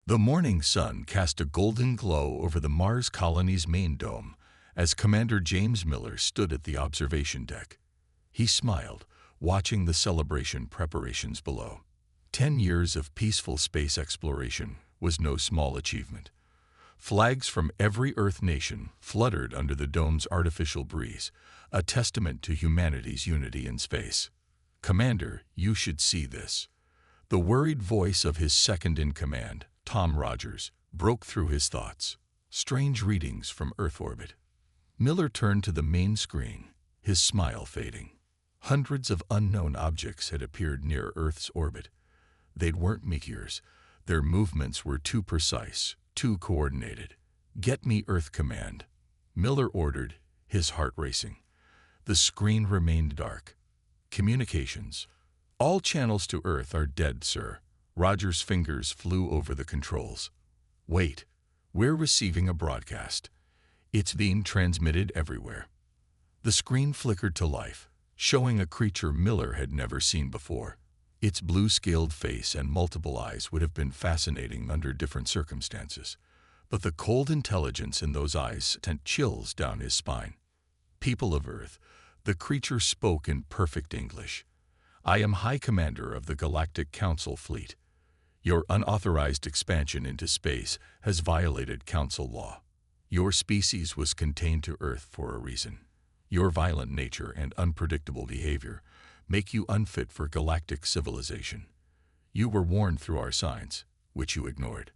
The morning sun cast a golden glow over the Mars colony's main dome as Commander James Miller stood at the observation deck. He smiled, watching the celebration preparations below. 10 years of peaceful space exploration was no small achievement. Flags from every Earth nation fluttered under the dome's artificial breeze, a testament to humanity's unity in space. "Commander, you should see this." The worried voice of his second-in-command, Tom Rogers, broke through his thoughts. Strange readings from Earth orbit. Miller turned to the main screen, his smile fading. Hundreds of unknown objects had appeared near Earth's orbit. They weren't meteors. Their movements were too precise, too coordinated. "Get me Earth Command," Miller ordered, his heart racing. The screen remained dark. "Communications. All channels to Earth are dead, sir." Rogers' fingers flew over the controls. "Wait, we're receiving a broadcast. It's being transmitted everywhere." The screen flickered to life, showing a creature Miller had never seen before. Its blue-scaled face and multiple eyes would have been fascinating under different circumstances, but the cold intelligence in those eyes sent chills down his spine. "People of Earth," the creature spoke in perfect English. "I am High Commander of the Galactic Council Fleet. Your unauthorized expansion into space has violated Council law. Your species was contained to Earth for a reason. Your violent nature and unpredictable behavior make you unfit for galactic civilization. You were warned through our signs, which you ignored."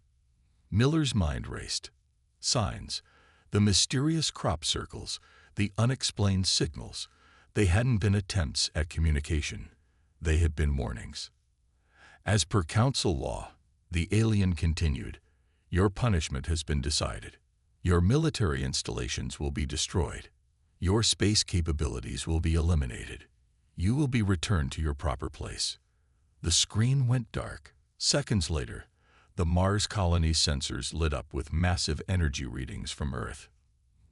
Miller's mind raced. Signs, the mysterious crop circles, the unexplained signals, they hadn't been attempts at communication. They had been warnings. "As per Council law," the alien continued, "your punishment has been decided. Your military installations will be destroyed. Your space capabilities will be eliminated. You will be returned to your proper place." The screen went dark. Seconds later, the Mars colony's sensors lit up with massive energy readings from Earth.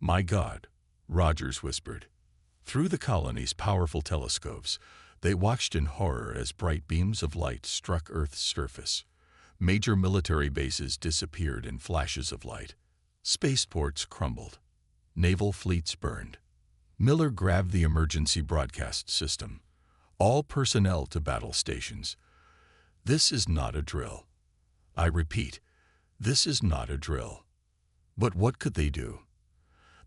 "My God," Rogers whispered. Through the colony's powerful telescopes, they watched in horror as bright beams of light struck Earth's surface. Major military bases disappeared in flashes of light. Spaceports crumbled. Naval fleets burned. Miller grabbed the emergency broadcast system. "All personnel to battle stations. This is not a drill. I repeat, this is not a drill." But what could they do?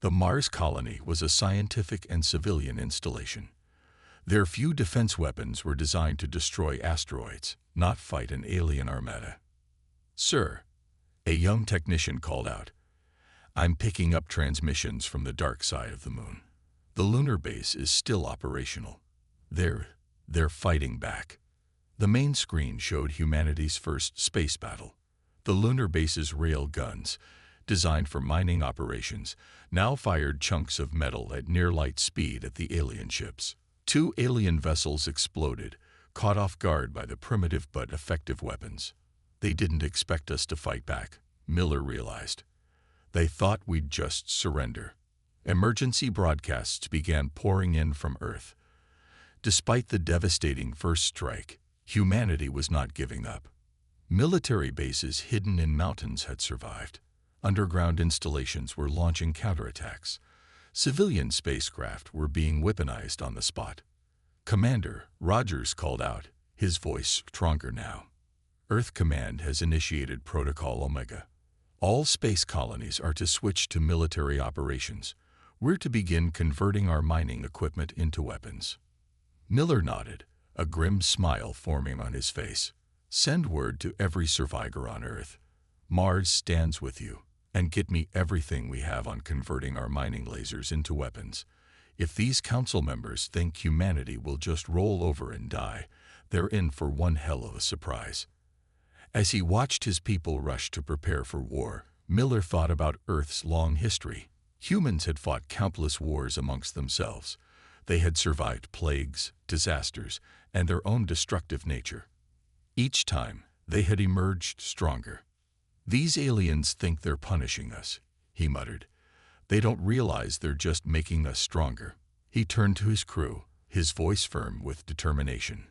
The Mars colony was a scientific and civilian installation. Their few defense weapons were designed to destroy asteroids, not fight an alien armada. "Sir," a young technician called out, "I'm picking up transmissions from the dark side of the moon. The lunar base is still operational. They're fighting back." The main screen showed humanity's first space battle. The lunar base's rail guns, designed for mining operations, now fired chunks of metal at near-light speed at the alien ships. 2 alien vessels exploded, caught off guard by the primitive but effective weapons. "They didn't expect us to fight back," Miller realized. "They thought we'd just surrender." Emergency broadcasts began pouring in from Earth. Despite the devastating first strike, humanity was not giving up. Military bases hidden in mountains had survived. Underground installations were launching counterattacks. Civilian spacecraft were being weaponized on the spot. "Commander," Rogers called out, his voice stronger now. "Earth Command has initiated Protocol Omega. All space colonies are to switch to military operations. We're to begin converting our mining equipment into weapons." Miller nodded, a grim smile forming on his face. "Send word to every survivor on Earth. Mars stands with you, and get me everything we have on converting our mining lasers into weapons. If these council members think humanity will just roll over and die, they're in for one hell of a surprise." As he watched his people rush to prepare for war, Miller thought about Earth's long history. Humans had fought countless wars amongst themselves. They had survived plagues, disasters, and their own destructive nature. Each time, they had emerged stronger. "These aliens think they're punishing us," he muttered. "They don't realize they're just making us stronger." He turned to his crew, his voice firm with determination.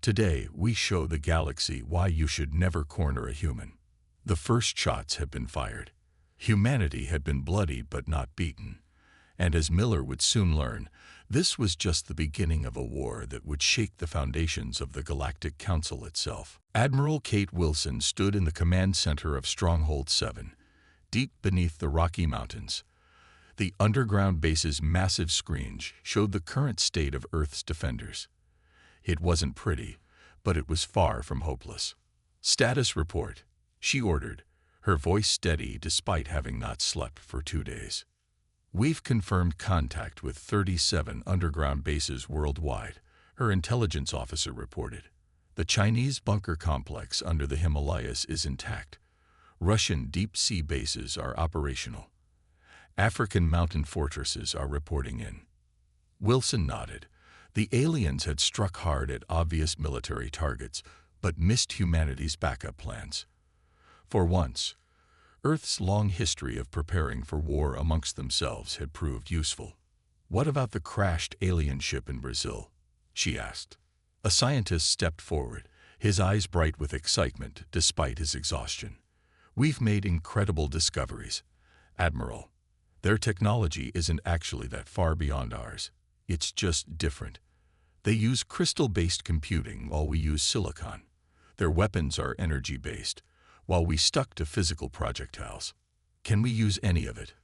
"Today, we show the galaxy why you should never corner a human. The first shots had been fired. Humanity had been bloodied but not beaten. And as Miller would soon learn, this was just the beginning of a war that would shake the foundations of the Galactic Council itself. Admiral Kate Wilson stood in the command center of Stronghold 7, deep beneath the Rocky Mountains. The underground base's massive screens showed the current state of Earth's defenders. It wasn't pretty, but it was far from hopeless. "Status report," she ordered, her voice steady despite having not slept for 2 days. "We've confirmed contact with 37 underground bases worldwide," her intelligence officer reported. "The Chinese bunker complex under the Himalayas is intact. Russian deep-sea bases are operational. African mountain fortresses are reporting in." Wilson nodded. The aliens had struck hard at obvious military targets, but missed humanity's backup plans. For once, Earth's long history of preparing for war amongst themselves had proved useful. "What about the crashed alien ship in Brazil?" she asked. A scientist stepped forward, his eyes bright with excitement despite his exhaustion. "We've made incredible discoveries, Admiral. Their technology isn't actually that far beyond ours. It's just different. They use crystal-based computing while we use silicon. Their weapons are energy-based, while we stuck to physical projectiles. Can we use any of it?"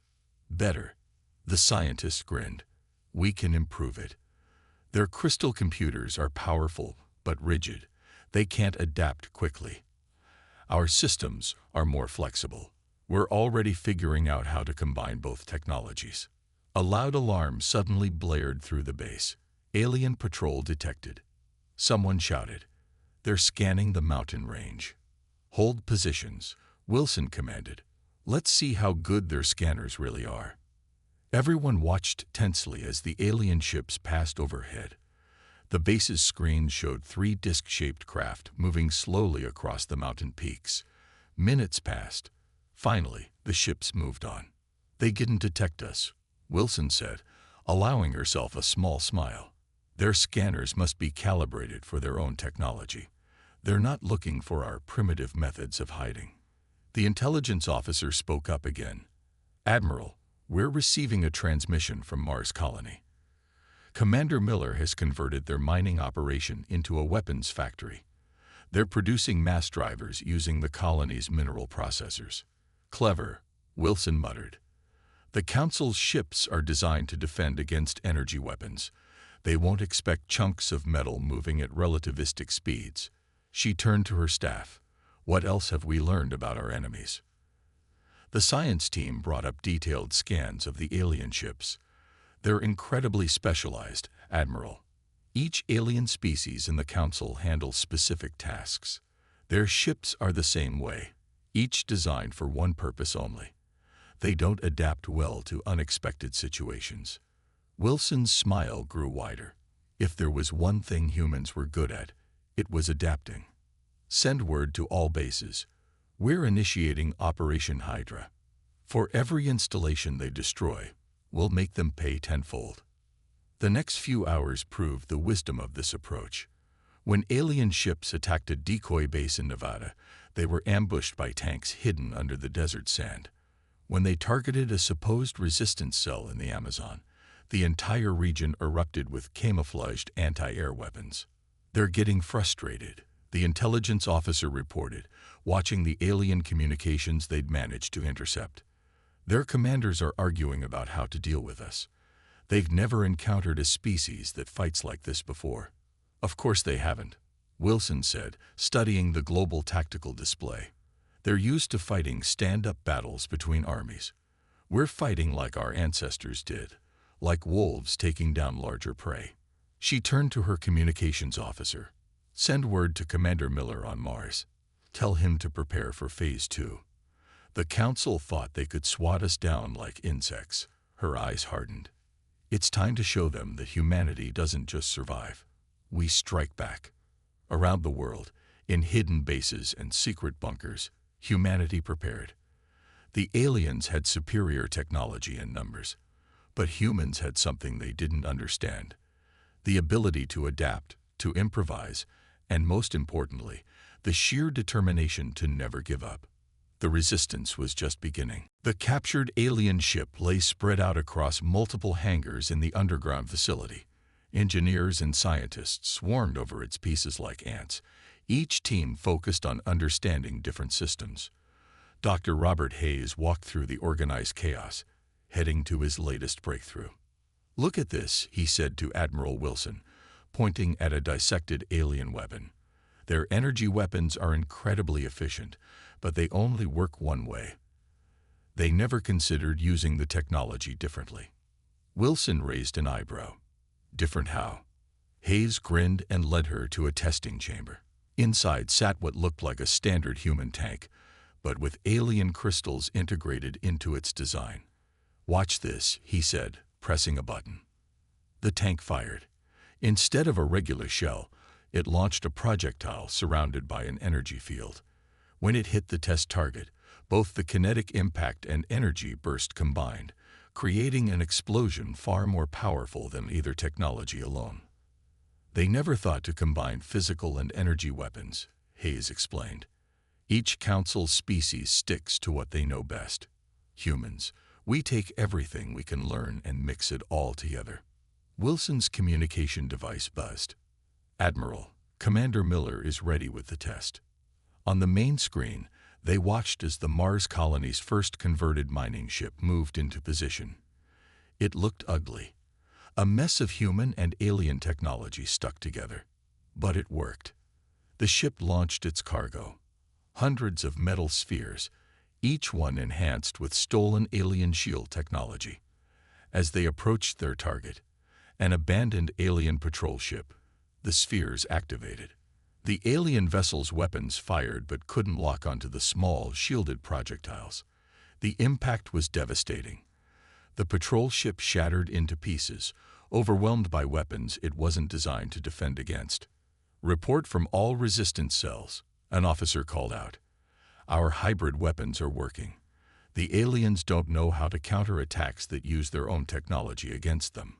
"Better." The scientist grinned. "We can improve it. Their crystal computers are powerful but rigid. They can't adapt quickly. Our systems are more flexible. We're already figuring out how to combine both technologies." A loud alarm suddenly blared through the base. Alien patrol detected. Someone shouted, "They're scanning the mountain range." "Hold positions," Wilson commanded. "Let's see how good their scanners really are." Everyone watched tensely as the alien ships passed overhead. The base's screens showed 3 disc-shaped craft moving slowly across the mountain peaks. Minutes passed. Finally, the ships moved on. "They didn't detect us," Wilson said, allowing herself a small smile. "Their scanners must be calibrated for their own technology. They're not looking for our primitive methods of hiding." The intelligence officer spoke up again. "Admiral, we're receiving a transmission from Mars Colony. Commander Miller has converted their mining operation into a weapons factory. They're producing mass drivers using the colony's mineral processors." "Clever," Wilson muttered. "The Council's ships are designed to defend against energy weapons. They won't expect chunks of metal moving at relativistic speeds." She turned to her staff. "What else have we learned about our enemies?" The science team brought up detailed scans of the alien ships. "They're incredibly specialized, Admiral. Each alien species in the Council handles specific tasks. Their ships are the same way, each designed for one purpose only. They don't adapt well to unexpected situations." Wilson's smile grew wider. If there was one thing humans were good at, it was adapting. "Send word to all bases. We're initiating Operation Hydra. For every installation they destroy, we'll make them pay tenfold." The next few hours proved the wisdom of this approach. When alien ships attacked a decoy base in Nevada, they were ambushed by tanks hidden under the desert sand. When they targeted a supposed resistance cell in the Amazon, the entire region erupted with camouflaged anti-air weapons. "They're getting frustrated," the intelligence officer reported, watching the alien communications they'd managed to intercept. "Their commanders are arguing about how to deal with us. They've never encountered a species that fights like this before." "Of course they haven't," Wilson said, studying the global tactical display. "They're used to fighting stand-up battles between armies. We're fighting like our ancestors did, like wolves taking down larger prey." She turned to her communications officer. "Send word to Commander Miller on Mars. Tell him to prepare for Phase 2. The Council thought they could swat us down like insects." Her eyes hardened. "It's time to show them that humanity doesn't just survive. We strike back." Around the world, in hidden bases and secret bunkers, humanity prepared. The aliens had superior technology and numbers, but humans had something they didn't understand: the ability to adapt, to improvise, and most importantly, the sheer determination to never give up. The resistance was just beginning. The captured alien ship lay spread out across multiple hangars in the underground facility. Engineers and scientists swarmed over its pieces like ants, each team focused on understanding different systems. Dr. Robert Hayes walked through the organized chaos, heading to his latest breakthrough. "Look at this," he said to Admiral Wilson, pointing at a dissected alien weapon. "Their energy weapons are incredibly efficient, but they only work one way. They never considered using the technology differently." Wilson raised an eyebrow. "Different how?" Hayes grinned and led her to a testing chamber. Inside sat what looked like a standard human tank, but with alien crystals integrated into its design. "Watch this," he said, pressing a button. The tank fired. Instead of a regular shell, it launched a projectile surrounded by an energy field. When it hit the test target, both the kinetic impact and energy burst combined, creating an explosion far more powerful than either technology alone. "They never thought to combine physical and energy weapons," Hayes explained. "Each council species sticks to what they know best. Humans, we take everything we can learn and mix it all together." Wilson's communication device buzzed. "Admiral, Commander Miller is ready with the test." On the main screen, they watched as the Mars colony's first converted mining ship moved into position. It looked ugly, a mess of human and alien technology stuck together. But it worked. The ship launched its cargo, hundreds of metal spheres, each one enhanced with stolen alien shield technology. As they approached their target, an abandoned alien patrol ship, the spheres activated. The alien vessel's weapons fired but couldn't lock onto the small, shielded projectiles. The impact was devastating. The patrol ship shattered into pieces, overwhelmed by weapons it wasn't designed to defend against. "Report from all resistance cells," an officer called out. "Our hybrid weapons are working. The aliens don't know how to counter attacks that use their own technology against them."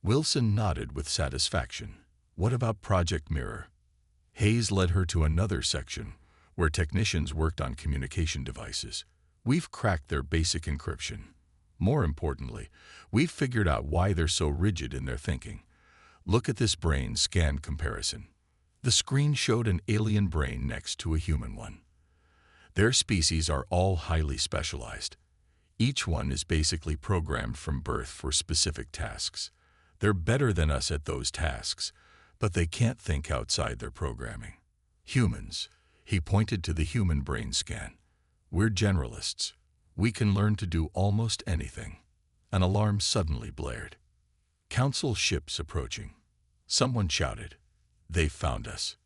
Wilson nodded with satisfaction. "What about Project Mirror?" Hayes led her to another section, where technicians worked on communication devices. "We've cracked their basic encryption. More importantly, we've figured out why they're so rigid in their thinking. Look at this brain scan comparison." The screen showed an alien brain next to a human one. "Their species are all highly specialized. Each one is basically programmed from birth for specific tasks. They're better than us at those tasks, but they can't think outside their programming. Humans," he pointed to the human brain scan. "We're generalists. We can learn to do almost anything." An alarm suddenly blared. "Council ships approaching." Someone shouted. "They've found us."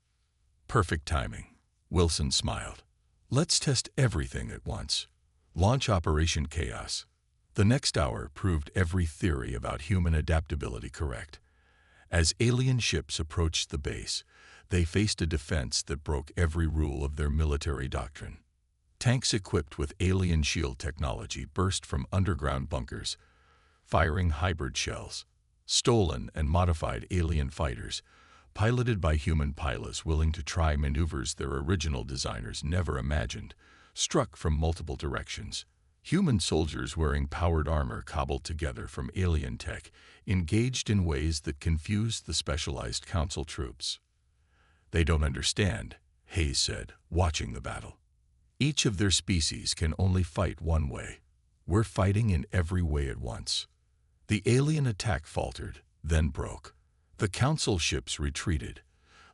"Perfect timing." Wilson smiled. "Let's test everything at once. Launch Operation Chaos." The next hour proved every theory about human adaptability correct. As alien ships approached the base, they faced a defense that broke every rule of their military doctrine. Tanks equipped with alien shield technology burst from underground bunkers, firing hybrid shells. Stolen and modified alien fighters, piloted by human pilots willing to try maneuvers their original designers never imagined, struck from multiple directions. Human soldiers wearing powered armor cobbled together from alien tech engaged in ways that confused the specialized council troops. "They don't understand," Hayes said, watching the battle. "Each of their species can only fight one way. We're fighting in every way at once." The alien attack faltered, then broke. The council ships retreated,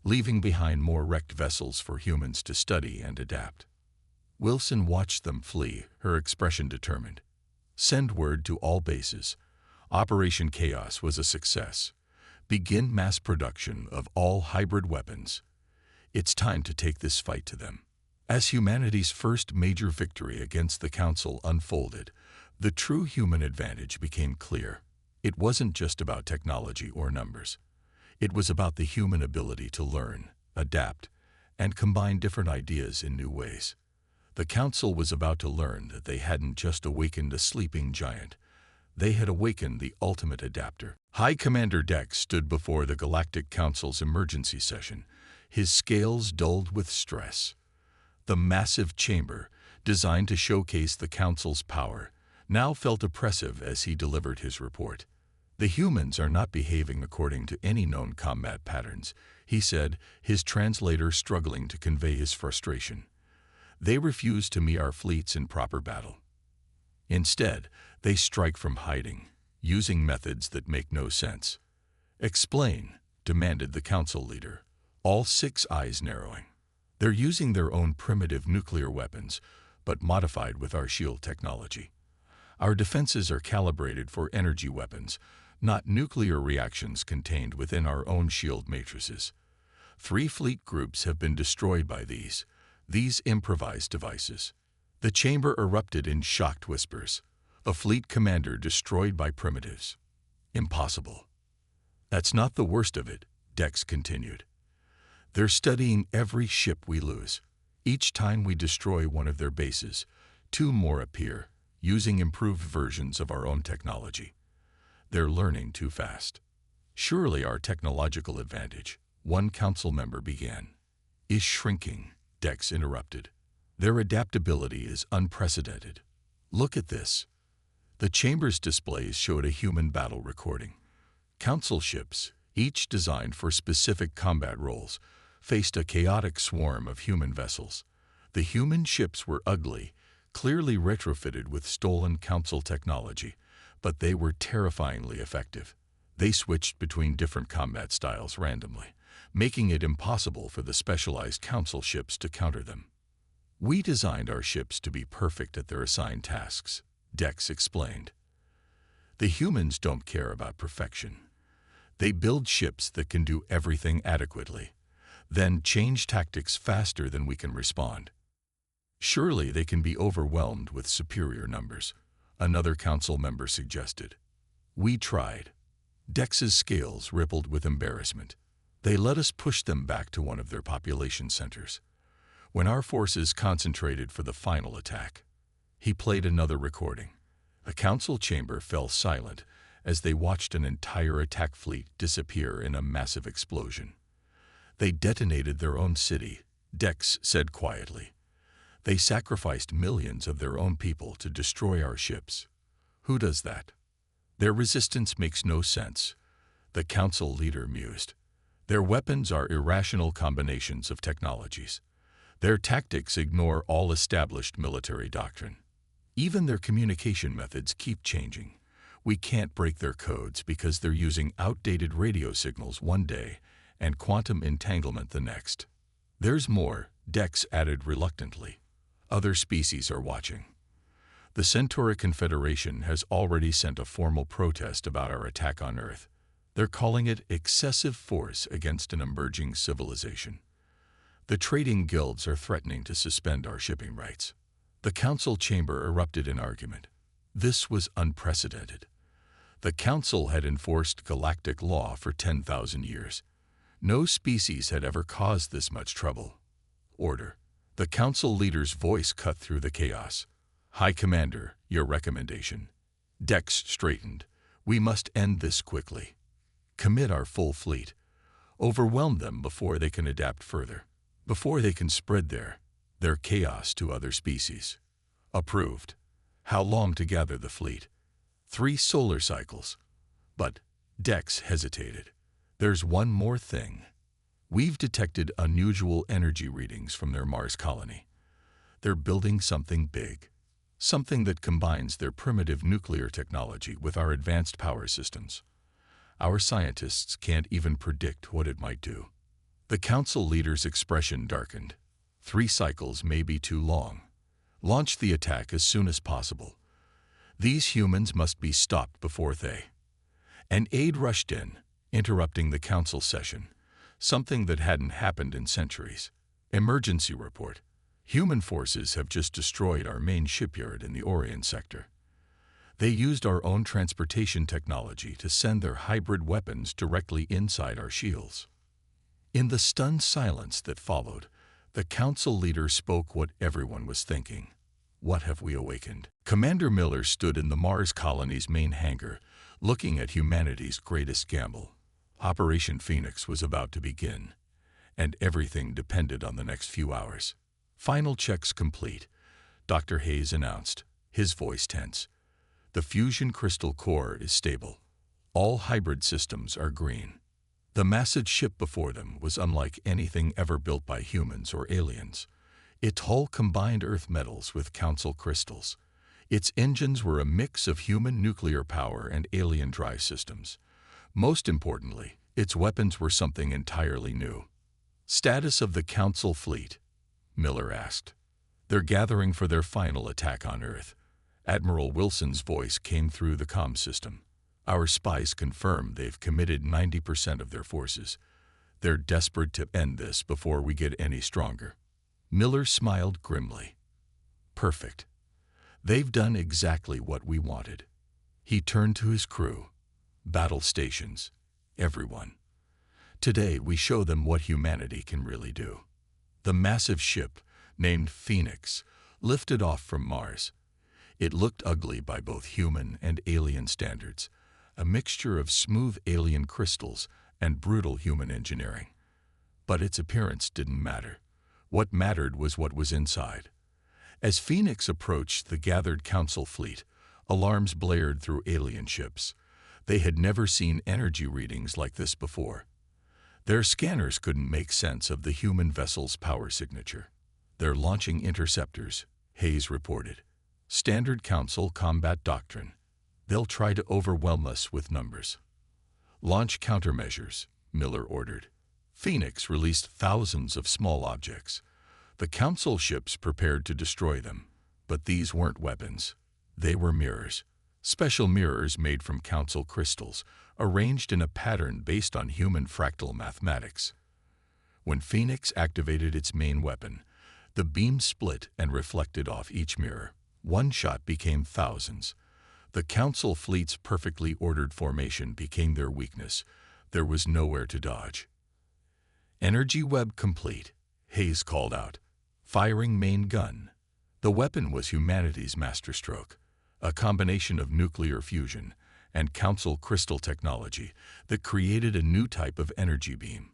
leaving behind more wrecked vessels for humans to study and adapt. Wilson watched them flee, her expression determined. "Send word to all bases. Operation Chaos was a success. Begin mass production of all hybrid weapons. It's time to take this fight to them." As humanity's first major victory against the Council unfolded, the true human advantage became clear. It wasn't just about technology or numbers. It was about the human ability to learn, adapt, and combine different ideas in new ways. The Council was about to learn that they hadn't just awakened a sleeping giant. They had awakened the ultimate adapter. High Commander Dex stood before the Galactic Council's emergency session, his scales dulled with stress. The massive chamber, designed to showcase the Council's power, now felt oppressive as he delivered his report. "The humans are not behaving according to any known combat patterns," he said, his translator struggling to convey his frustration. "They refuse to meet our fleets in proper battle. Instead, they strike from hiding, using methods that make no sense." "Explain," demanded the Council leader, all 6 eyes narrowing. "They're using their own primitive nuclear weapons, but modified with our shield technology. Our defenses are calibrated for energy weapons, not nuclear reactions contained within our own shield matrices. 3 fleet groups have been destroyed by these improvised devices." The chamber erupted in shocked whispers. "A fleet commander destroyed by primitives. Impossible." "That's not the worst of it," Dex continued. "They're studying every ship we lose. Each time we destroy one of their bases, 2 more appear, using improved versions of our own technology. They're learning too fast." "Surely our technological advantage," one council member began. "Is shrinking," Dex interrupted. "Their adaptability is unprecedented. Look at this." The chamber's displays showed a human battle recording. Council ships, each designed for specific combat roles, faced a chaotic swarm of human vessels. The human ships were ugly, clearly retrofitted with stolen Council technology, but they were terrifyingly effective. They switched between different combat styles randomly, making it impossible for the specialized Council ships to counter them. "We designed our ships to be perfect at their assigned tasks," Dex explained. "The humans don't care about perfection. They build ships that can do everything adequately, then change tactics faster than we can respond. Surely they can be overwhelmed with superior numbers," another council member suggested. "We tried." Dex's scales rippled with embarrassment. "They let us push them back to one of their population centers. When our forces concentrated for the final attack." He played another recording. The council chamber fell silent as they watched an entire attack fleet disappear in a massive explosion. "They detonated their own city," Dex said quietly. "They sacrificed millions of their own people to destroy our ships. Who does that? Their resistance makes no sense," the council leader mused. "Their weapons are irrational combinations of technologies. Their tactics ignore all established military doctrine. Even their communication methods keep changing. We can't break their codes because they're using outdated radio signals one day and quantum entanglement the next." "There's more," Dex added reluctantly. "Other species are watching. The Centauri Confederation has already sent a formal protest about our attack on Earth. They're calling it excessive force against an emerging civilization. The trading guilds are threatening to suspend our shipping rights." The council chamber erupted in argument. This was unprecedented. The council had enforced galactic law for 10,000 years. No species had ever caused this much trouble. "Order." The council leader's voice cut through the chaos. "High Commander, your recommendation." Dex straightened. "We must end this quickly. Commit our full fleet. Overwhelm them before they can adapt further, before they can spread their chaos to other species." "Approved." "How long to gather the fleet?" 3 solar cycles. But Dex hesitated. "There's one more thing. We've detected unusual energy readings from their Mars colony. They're building something big, something that combines their primitive nuclear technology with our advanced power systems. Our scientists can't even predict what it might do." The council leader's expression darkened. 3 cycles may be too long. Launch the attack as soon as possible. These humans must be stopped before they... An aide rushed in, interrupting the council session, something that hadn't happened in centuries. "Emergency report. Human forces have just destroyed our main shipyard in the Orion sector. They used our own transportation technology to send their hybrid weapons directly inside our shields." In the stunned silence that followed, the council leader spoke what everyone was thinking. "What have we awakened?" Commander Miller stood in the Mars colony's main hangar, looking at humanity's greatest gamble. Operation Phoenix was about to begin, and everything depended on the next few hours. Final checks complete. Dr. Hayes announced, his voice tense. "The fusion crystal core is stable. All hybrid systems are green." The massive ship before them was unlike anything ever built by humans or aliens. Its hull combined Earth metals with Council crystals. Its engines were a mix of human nuclear power and alien drive systems. Most importantly, its weapons were something entirely new. "Status of the Council fleet?" Miller asked. "They're gathering for their final attack on Earth." Admiral Wilson's voice came through the comm system. "Our spies confirm they've committed 90% of their forces. They're desperate to end this before we get any stronger." Miller smiled grimly. "Perfect. They've done exactly what we wanted." He turned to his crew. "Battle stations. Everyone. Today we show them what humanity can really do." The massive ship, named Phoenix, lifted off from Mars. It looked ugly by both human and alien standards, a mixture of smooth alien crystals and brutal human engineering. But its appearance didn't matter. What mattered was what was inside. As Phoenix approached the gathered Council fleet, alarms blared through alien ships. They had never seen energy readings like this before. Their scanners couldn't make sense of the human vessel's power signature. "They're launching interceptors," Hayes reported. "Standard Council combat doctrine. They'll try to overwhelm us with numbers." "Launch countermeasures," Miller ordered. Phoenix released thousands of small objects. The Council ships prepared to destroy them, but these weren't weapons. They were mirrors. Special mirrors made from Council crystals, arranged in a pattern based on human fractal mathematics. When Phoenix activated its main weapon, the beam split and reflected off each mirror. One shot became thousands. The Council fleet's perfectly ordered formation became their weakness. There was nowhere to dodge. "Energy web complete," Hayes called out. "Firing main gun." The weapon was humanity's masterstroke, a combination of nuclear fusion and Council crystal technology that created a new type of energy beam.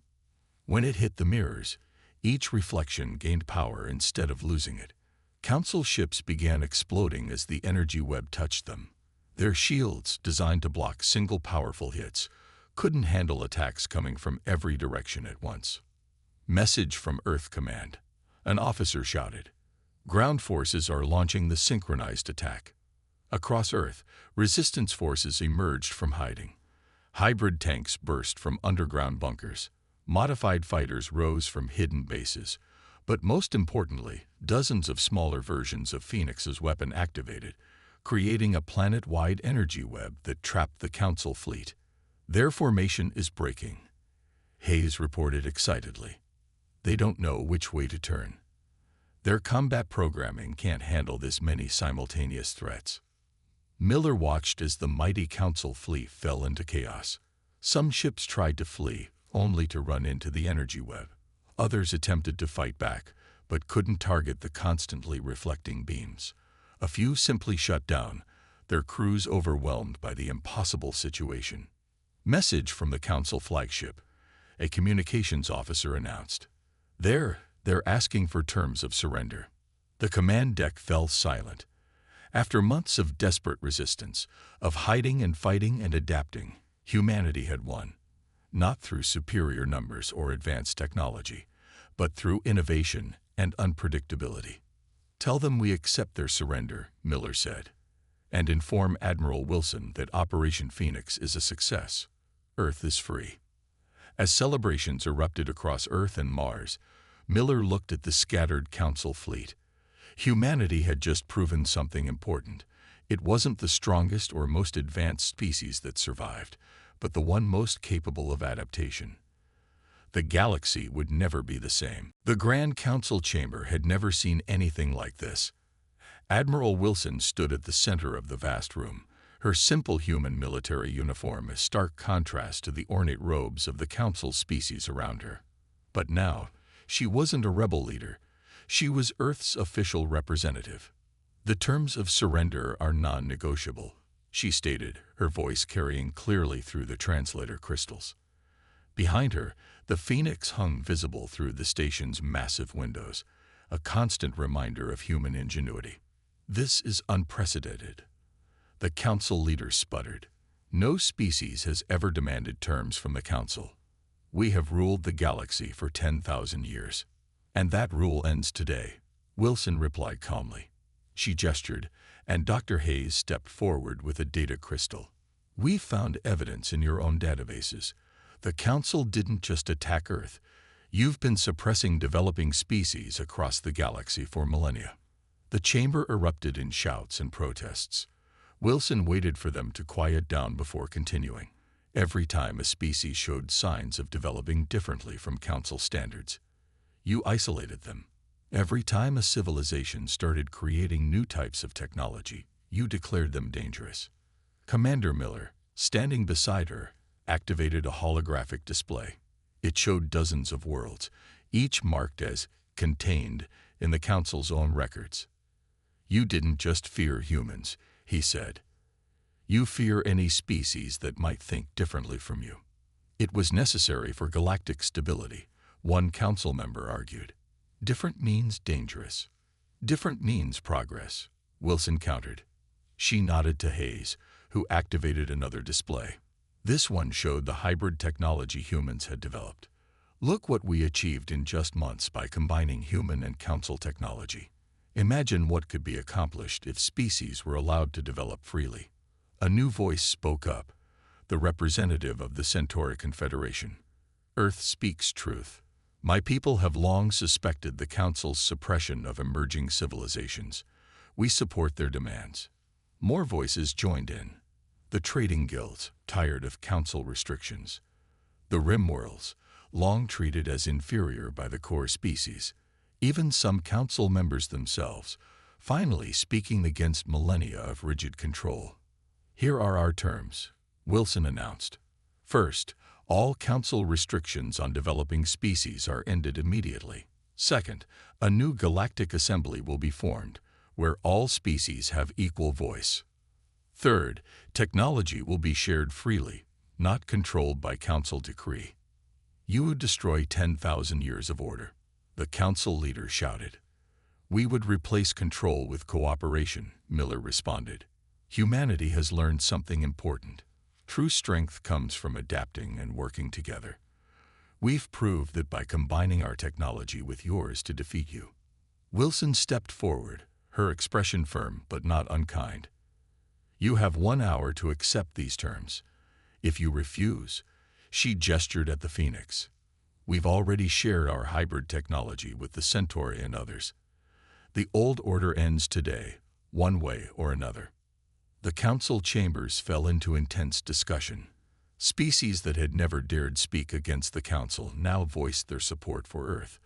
When it hit the mirrors, each reflection gained power instead of losing it. Council ships began exploding as the energy web touched them. Their shields, designed to block single powerful hits, couldn't handle attacks coming from every direction at once. "Message from Earth Command," an officer shouted. "Ground forces are launching the synchronized attack." Across Earth, resistance forces emerged from hiding. Hybrid tanks burst from underground bunkers. Modified fighters rose from hidden bases. But most importantly, dozens of smaller versions of Phoenix's weapon activated, creating a planet-wide energy web that trapped the Council fleet. "Their formation is breaking," Hayes reported excitedly. "They don't know which way to turn. Their combat programming can't handle this many simultaneous threats." Miller watched as the mighty Council fleet fell into chaos. Some ships tried to flee, only to run into the energy web. Others attempted to fight back, but couldn't target the constantly reflecting beams. A few simply shut down, their crews overwhelmed by the impossible situation. "Message from the Council flagship," a communications officer announced. They're asking for terms of surrender." The command deck fell silent. After months of desperate resistance, of hiding and fighting and adapting, humanity had won. Not through superior numbers or advanced technology, but through innovation and unpredictability. "Tell them we accept their surrender," Miller said, "and inform Admiral Wilson that Operation Phoenix is a success. Earth is free." As celebrations erupted across Earth and Mars, Miller looked at the scattered Council fleet. Humanity had just proven something important. It wasn't the strongest or most advanced species that survived, but the one most capable of adaptation. The galaxy would never be the same. The Grand Council chamber had never seen anything like this. Admiral Wilson stood at the center of the vast room, her simple human military uniform a stark contrast to the ornate robes of the Council species around her. But now, she wasn't a rebel leader. She was Earth's official representative. "The terms of surrender are non-negotiable," she stated, her voice carrying clearly through the translator crystals. Behind her, the Phoenix hung visible through the station's massive windows, a constant reminder of human ingenuity. This is unprecedented. The council leader sputtered. No species has ever demanded terms from the council. We have ruled the galaxy for 10,000 years. And that rule ends today, Wilson replied calmly. She gestured, and Dr. Hayes stepped forward with a data crystal. We found evidence in your own databases. The council didn't just attack Earth. You've been suppressing developing species across the galaxy for millennia. The chamber erupted in shouts and protests. Wilson waited for them to quiet down before continuing. Every time a species showed signs of developing differently from council standards, you isolated them. Every time a civilization started creating new types of technology, you declared them dangerous. Commander Miller, standing beside her, activated a holographic display. It showed dozens of worlds, each marked as contained in the council's own records. You didn't just fear humans, he said. You fear any species that might think differently from you. It was necessary for galactic stability, one council member argued. Different means dangerous. Different means progress, Wilson countered. She nodded to Hayes, who activated another display. This one showed the hybrid technology humans had developed. Look what we achieved in just months by combining human and council technology. Imagine what could be accomplished if species were allowed to develop freely. A new voice spoke up, the representative of the Centauri Confederation. Earth speaks truth. My people have long suspected the Council's suppression of emerging civilizations. We support their demands. More voices joined in. The trading guilds, tired of Council restrictions. The Rimworlds, long treated as inferior by the core species. Even some council members themselves, finally speaking against millennia of rigid control. Here are our terms, Wilson announced. First, all council restrictions on developing species are ended immediately. Second, a new galactic assembly will be formed, where all species have equal voice. Third, technology will be shared freely, not controlled by council decree. You would destroy 10,000 years of order. The council leader shouted. We would replace control with cooperation, Miller responded. Humanity has learned something important. True strength comes from adapting and working together. We've proved that by combining our technology with yours to defeat you. Wilson stepped forward, her expression firm but not unkind. You have 1 hour to accept these terms. If you refuse, she gestured at the Phoenix. We've already shared our hybrid technology with the Centauri and others. The old order ends today, one way or another. The council chambers fell into intense discussion. Species that had never dared speak against the council now voiced their support for Earth.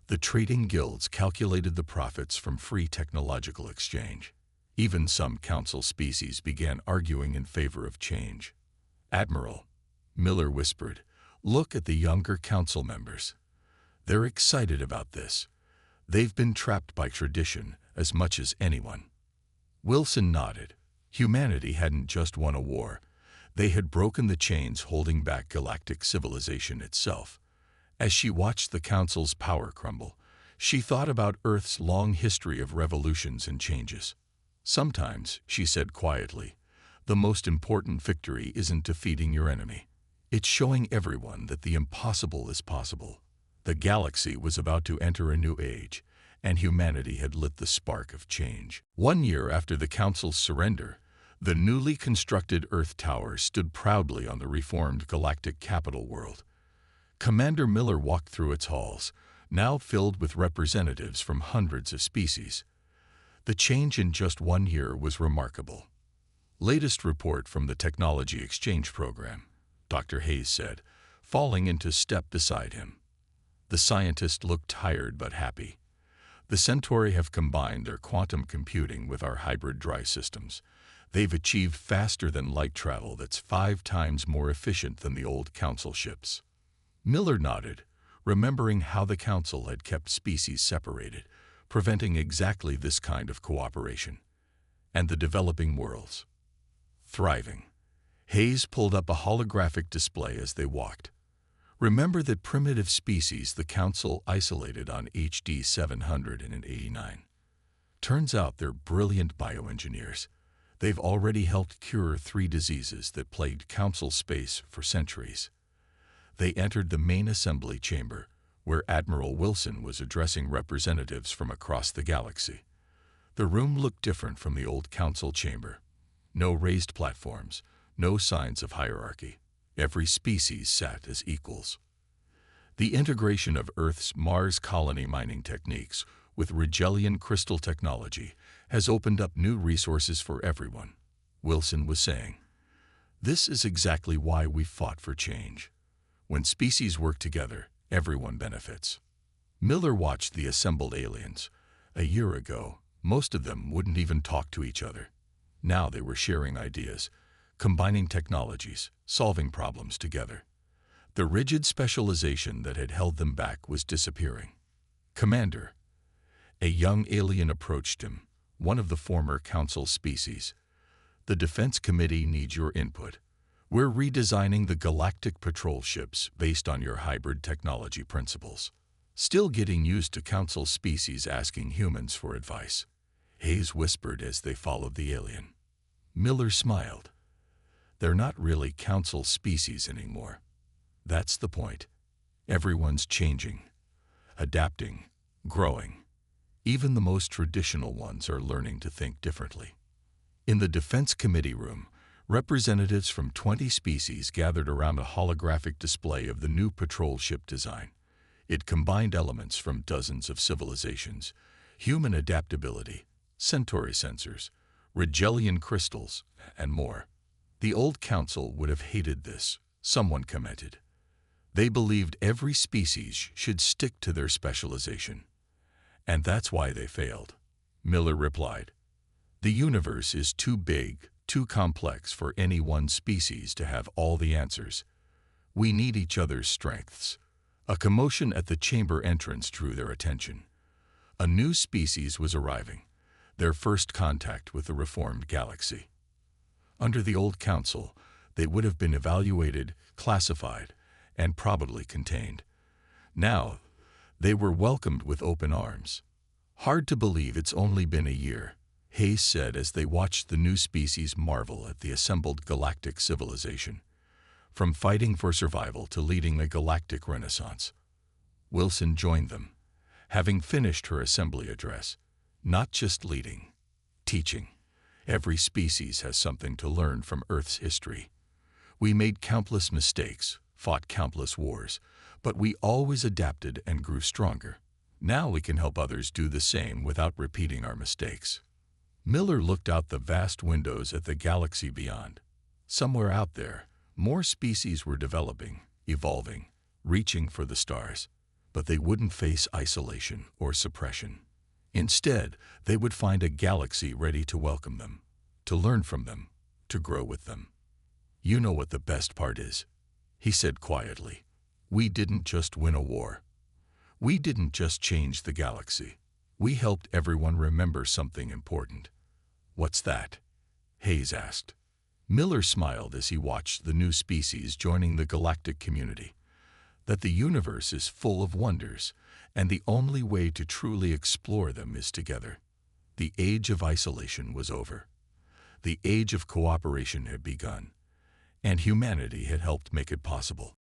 The trading guilds calculated the profits from free technological exchange. Even some council species began arguing in favor of change. Admiral, Miller whispered, look at the younger council members. They're excited about this. They've been trapped by tradition as much as anyone. Wilson nodded. Humanity hadn't just won a war. They had broken the chains holding back galactic civilization itself. As she watched the council's power crumble, she thought about Earth's long history of revolutions and changes. Sometimes, she said quietly, the most important victory isn't defeating your enemy. It's showing everyone that the impossible is possible. The galaxy was about to enter a new age, and humanity had lit the spark of change. 1 year after the Council's surrender, the newly constructed Earth Tower stood proudly on the reformed galactic capital world. Commander Miller walked through its halls, now filled with representatives from hundreds of species. The change in just 1 year was remarkable. Latest report from the Technology Exchange Program, Dr. Hayes said, falling into step beside him. The scientist looked tired but happy. The Centauri have combined their quantum computing with our hybrid drive systems. They've achieved faster than light travel that's 5 times more efficient than the old Council ships. Miller nodded, remembering how the Council had kept species separated, preventing exactly this kind of cooperation. And the developing worlds. Thriving. Hayes pulled up a holographic display as they walked. Remember that primitive species the Council isolated on HD 789. Turns out they're brilliant bioengineers. They've already helped cure 3 diseases that plagued Council space for centuries. They entered the main assembly chamber, where Admiral Wilson was addressing representatives from across the galaxy. The room looked different from the old Council chamber. No raised platforms, no signs of hierarchy. Every species sat as equals. The integration of Earth's Mars colony mining techniques with Retaliation crystal technology has opened up new resources for everyone, Wilson was saying. This is exactly why we fought for change. When species work together, everyone benefits. Miller watched the assembled aliens. A year ago, most of them wouldn't even talk to each other. Now they were sharing ideas, combining technologies, solving problems together. The rigid specialization that had held them back was disappearing. Commander, a young alien approached him, one of the former Council species. The Defense Committee needs your input. We're redesigning the Galactic patrol ships based on your hybrid technology principles. Still getting used to Council species asking humans for advice, Hayes whispered as they followed the alien. Miller smiled. They're not really Council species anymore. That's the point. Everyone's changing, adapting, growing. Even the most traditional ones are learning to think differently. In the Defense Committee room, representatives from 20 species gathered around a holographic display of the new patrol ship design. It combined elements from dozens of civilizations, human adaptability, Centauri sensors, Retaliation crystals, and more. The old Council would have hated this, someone commented. They believed every species should stick to their specialization. And that's why they failed, Miller replied. The universe is too big, too complex for any one species to have all the answers. We need each other's strengths. A commotion at the chamber entrance drew their attention. A new species was arriving, their first contact with the reformed galaxy. Under the old Council, they would have been evaluated, classified, and probably contained. Now, they were welcomed with open arms. Hard to believe it's only been a year, Hayes said as they watched the new species marvel at the assembled galactic civilization. From fighting for survival to leading the galactic renaissance. Wilson joined them, having finished her assembly address. Not just leading, teaching. Every species has something to learn from Earth's history. We made countless mistakes, fought countless wars, but we always adapted and grew stronger. Now we can help others do the same without repeating our mistakes. Miller looked out the vast windows at the galaxy beyond. Somewhere out there, more species were developing, evolving, reaching for the stars, but they wouldn't face isolation or suppression. Instead, they would find a galaxy ready to welcome them, to learn from them, to grow with them. You know what the best part is, he said quietly. We didn't just win a war. We didn't just change the galaxy. We helped everyone remember something important. What's that? Hayes asked. Miller smiled as he watched the new species joining the galactic community. That the universe is full of wonders, and the only way to truly explore them is together. The age of isolation was over. The age of cooperation had begun, and humanity had helped make it possible.